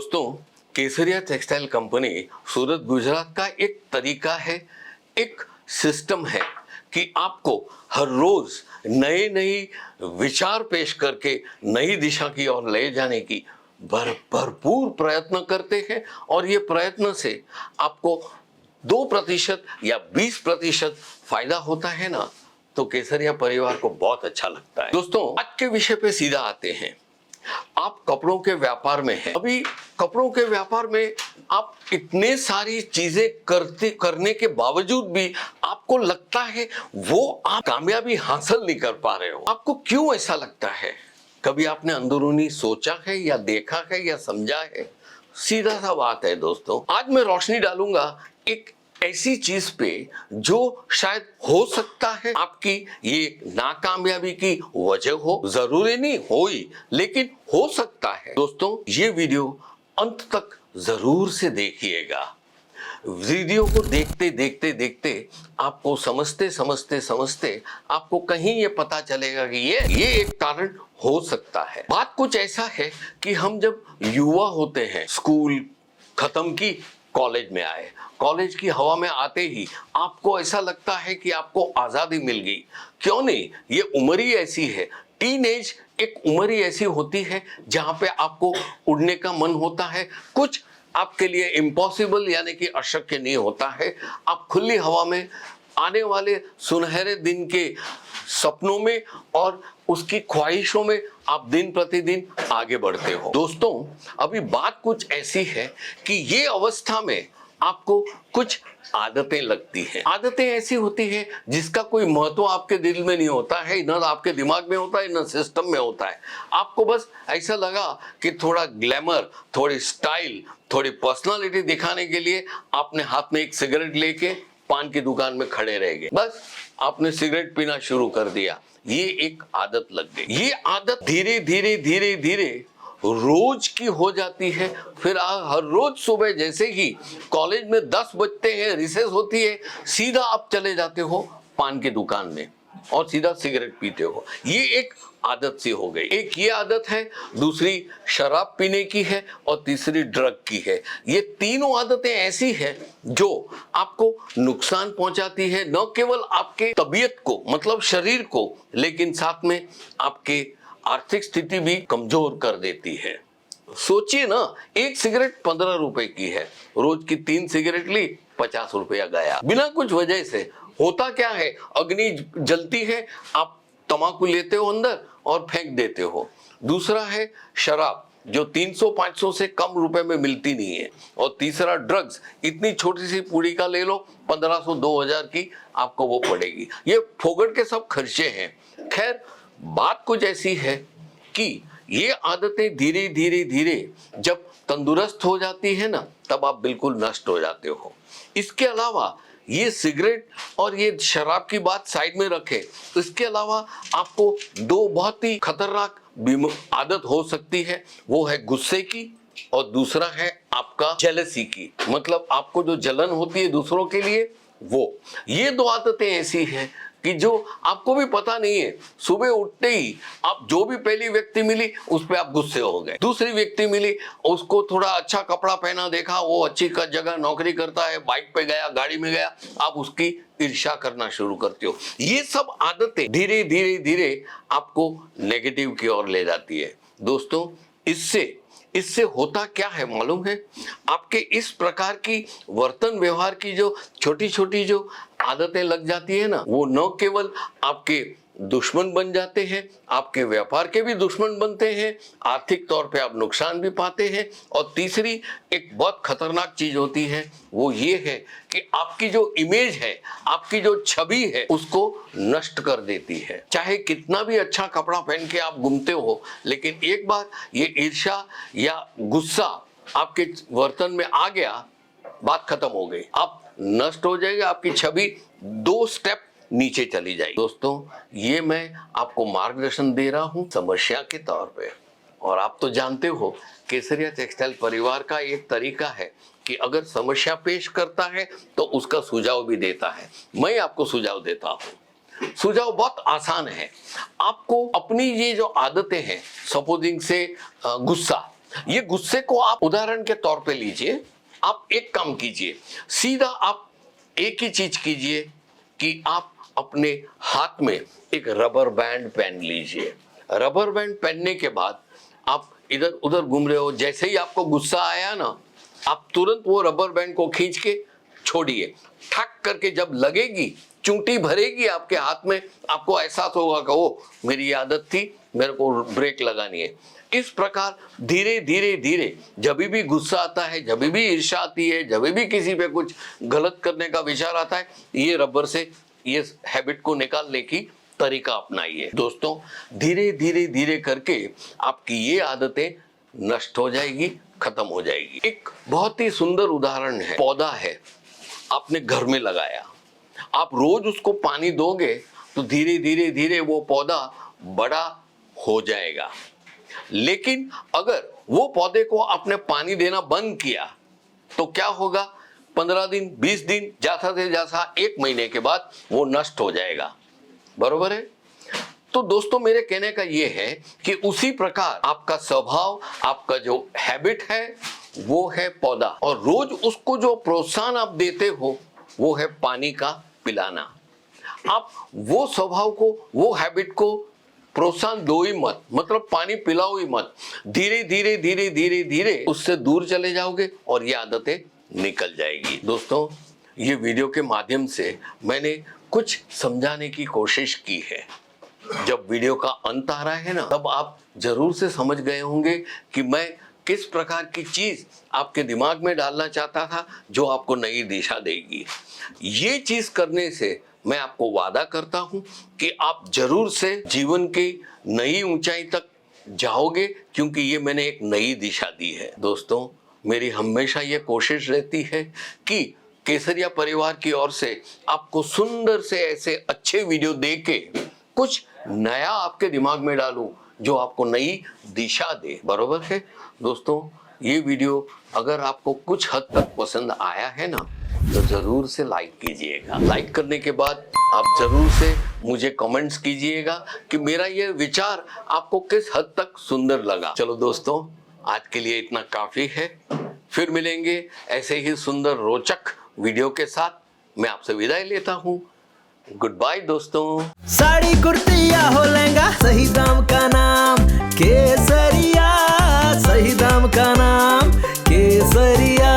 दोस्तों, केसरिया textile company Surat Gujarat का एक तरीका है, एक सिस्टम है कि आपको हर रोज नए नए विचार पेश करके नई दिशा की ओर ले जाने की भरपूर प्रयत्न करते हैं। और ये प्रयत्न से आपको 2% या 20% फायदा होता है ना, तो केसरिया परिवार को बहुत अच्छा लगता है। दोस्तों, आज के विषय पे सीधा आते हैं। आप कपड़ों के व्यापार में हैं। अभी कपड़ों के व्यापार में आप इतने सारी चीजें करने के बावजूद भी आपको लगता है वो आप कामयाबी हासिल नहीं कर पा रहे हो। आपको क्यों ऐसा लगता है? कभी आपने अंदरूनी सोचा है या देखा है या समझा है? सीधा सा बात है दोस्तों, आज मैं रोशनी डालूंगा एक ऐसी चीज पे जो शायद हो सकता है आपकी ये नाकामयाबी की वजह हो। जरूरी नहीं हो ही, लेकिन हो सकता है। दोस्तों, ये वीडियो अंत तक जरूर से देखिएगा। वीडियो को देखते देखते देखते आपको समझते आपको कहीं ये पता चलेगा कि ये एक कारण हो सकता है। बात कुछ ऐसा है कि हम जब युवा होते हैं, स्कूल खत्म की, कॉलेज में आए, कॉलेज की हवा में आते ही आपको ऐसा लगता है कि आपको आजादी मिल गई। क्यों नहीं, ये उम्र ही ऐसी है। टीनेज एक उम्र ही ऐसी होती है जहां पे आपको उड़ने का मन होता है। कुछ आपके लिए इम्पॉसिबल यानी कि अशक्य नहीं होता है। आप खुली हवा में आने वाले सुनहरे दिन के सपनों में और उसकी ख्वाहिशों में आप दिन प्रतिदिन आगे बढ़ते हो। दोस्तों, अभी बात कुछ ऐसी है कि ये अवस्था में आपको कुछ आदतें लगती हैं। आदतें ऐसी होती हैं जिसका कोई महत्व आपके दिल में नहीं होता है, न आपके दिमाग में होता है, न सिस्टम में होता है। आपको बस ऐसा लगा कि थोड़ा ग्लैमर, थोड़ी स्टाइल, थोड़ी पर्सनालिटी दिखाने के लिए आपने हाथ में एक सिगरेट लेके पान की दुकान में खड़े रह गए। बस आपने सिगरेट पीना शुरू कर दिया। ये एक आदत लग गई। ये आदत धीरे धीरे रोज की हो जाती है। फिर हर रोज सुबह जैसे ही कॉलेज में 10 बजते हैं, रिसेस होती है, सीधा आप चले जाते हो पान की दुकान में और सीधा सिगरेट पीते हो। ये एक आदत सी हो गई। एक ये आदत है, दूसरी शराब पीने की है और तीसरी ड्रग की है। ये तीनों आदतें ऐसी है जो आपको नुकसान पहुंचाती है, न केवल आपके तबीयत को, मतलब शरीर को, लेकिन साथ में आपके आर्थिक स्थिति भी कमजोर कर देती है। सोचिए ना, एक सिगरेट 15 रुपए की है, रोज की 3 सिगरेट ली, 50 रुपया गया बिना कुछ वजह से। होता क्या है, अग्नि जलती है, आप तंबाकू लेते हो अंदर और फेंक देते हो। दूसरा है शराब, जो 300-500 से कम रुपए में मिलती नहीं है। और तीसरा ड्रग्स, इतनी छोटी सी पूड़ी का ले लो, 1500-2000 की आपको वो पड़ेगी। ये फोगट के सब खर्चे हैं। खैर, बात कुछ ऐसी है कि ये आदतें धीरे धीरे जब तंदुरुस्त हो जाती है ना, तब आप बिल्कुल नष्ट हो जाते हो। इसके अलावा ये सिगरेट और ये शराब की बात साइड में रखें, इसके अलावा आपको 2 बहुत ही खतरनाक आदत हो सकती है। वो है गुस्से की और दूसरा है आपका जेलसी की, मतलब आपको जो जलन होती है दूसरों के लिए, वो। ये 2 आदतें ऐसी हैं कि जो आपको भी पता नहीं है, सुबह उठते ही आप जो भी पहली व्यक्ति मिली उस पे आप गुस्से हो गए। दूसरी व्यक्ति मिली, उसको थोड़ा अच्छा कपड़ा पहना देखा, वो अच्छी जगह नौकरी करता है, बाइक पे गया, गाड़ी में गया, आप उसकी ईर्ष्या करना शुरू करते हो। ये सब आदतें धीरे धीरे आपको नेगेटिव की ओर ले जाती है। दोस्तों, इससे होता क्या है मालूम है? आपके इस प्रकार की वर्तन व्यवहार की जो छोटी छोटी जो आदतें लग जाती है ना, वो न केवल आपके दुश्मन बन जाते हैं, आपके व्यापार के भी दुश्मन बनते हैं, आर्थिक तौर पे आप नुकसान भी पाते हैं। और तीसरी एक बहुत खतरनाक चीज होती है, वो ये है कि आपकी जो इमेज है, आपकी जो छवि है, उसको नष्ट कर देती है। चाहे कितना भी अच्छा कपड़ा पहन के आप घूमते हो, लेकिन एक बार ये ईर्ष्या या गुस्सा आपके वर्तन में आ गया, बात खत्म हो गई, आप नष्ट हो जाएगा, आपकी छवि 2 स्टेप नीचे चली जाएगी। दोस्तों, ये मैं आपको मार्गदर्शन दे रहा हूं समस्या के तौर पे। और आप तो जानते हो, केसरिया टेक्सटाइल परिवार का एक तरीका है कि अगर समस्या पेश करता है तो उसका सुझाव भी देता है। मैं आपको सुझाव देता हूं। सुझाव बहुत आसान है। आपको अपनी ये जो आदतें हैं, सपोजिंग से गुस्सा, ये गुस्से को आप उदाहरण के तौर पे लीजिए। आप एक काम कीजिए, सीधा आप एक ही चीज कीजिए कि आप अपने हाथ में एक रबर बैंड पहन लीजिए। रबर बैंड पहनने के बाद आप इधर उधर घूम रहे हो, जैसे ही आपको गुस्सा आया ना, आप तुरंत वो रबर बैंड को खींच के छोड़िए। ठक करके जब लगेगी, चूंटी भरेगी आपके हाथ में, आपको एहसास होगा कि ओ मेरी ये आदत थी, मेरे को ब्रेक लगानी है। इस प्रकार धीरे धीरे धीरे जब भी गुस्सा आता है, जब भी ईर्ष्या आती है, जब भी किसी पे कुछ गलत करने का विचार आता है, ये रबर से ये हैबिट को निकालने की तरीका अपनाइए। दोस्तों, धीरे धीरे धीरे करके आपकी ये आदतें नष्ट हो जाएगी, खत्म हो जाएगी। एक बहुत ही सुंदर उदाहरण है, पौधा है, आपने घर में लगाया, आप रोज उसको पानी दोगे तो धीरे धीरे धीरे वो पौधा बड़ा हो जाएगा। लेकिन अगर वो पौधे को आपने पानी देना बंद किया तो क्या होगा? 15 दिन, 20 दिन, ज्यादा से ज्यादा 1 महीने के बाद वो नष्ट हो जाएगा। बरोबर है? तो दोस्तों, मेरे कहने का ये है कि उसी प्रकार आपका स्वभाव, आपका जो हैबिट है वो है पौधा, और रोज उसको जो प्रोत्साहन आप देते हो वो है पानी का पिलाना। आप वो स्वभाव को, वो हैबिट को प्रोत्साहन दो ही मत, मतलब पानी पिलाओ ही मत। धीरे धीरे धीरे धीरे धीरे उससे दूर चले जाओगे और ये आदतें निकल जाएगी। दोस्तों, ये वीडियो के माध्यम से मैंने कुछ समझाने की कोशिश की है। जब वीडियो का अंत आ रहा है ना, तब आप जरूर से समझ गए होंगे कि मैं किस प्रकार की चीज आपके दिमाग में डालना चाहता था जो आपको नई दिशा देगी। ये चीज करने से मैं आपको वादा करता हूं कि आप जरूर से जीवन की नई ऊंचाई तक जाओगे, क्योंकि ये मैंने एक नई दिशा दी है। दोस्तों, मेरी हमेशा ये कोशिश रहती है कि केसरिया परिवार की ओर से आपको सुंदर से ऐसे अच्छे वीडियो दे के कुछ नया आपके दिमाग में डालूं जो आपको नई दिशा दे। बरोबर है? दोस्तों, ये वीडियो अगर आपको कुछ हद तक पसंद आया है ना, तो जरूर से लाइक कीजिएगा। लाइक करने के बाद आप जरूर से मुझे कमेंट्स कीजिएगा कि मेरा ये विचार आपको किस हद तक सुंदर लगा। चलो दोस्तों, आज के लिए इतना काफी है। फिर मिलेंगे ऐसे ही सुंदर रोचक वीडियो के साथ। मैं आपसे विदाई लेता हूँ। गुड बाय दोस्तों। साड़ी कुर्ती या हो लहंगा, सही दाम का नाम केसरिया, सही दाम का नाम केसरिया।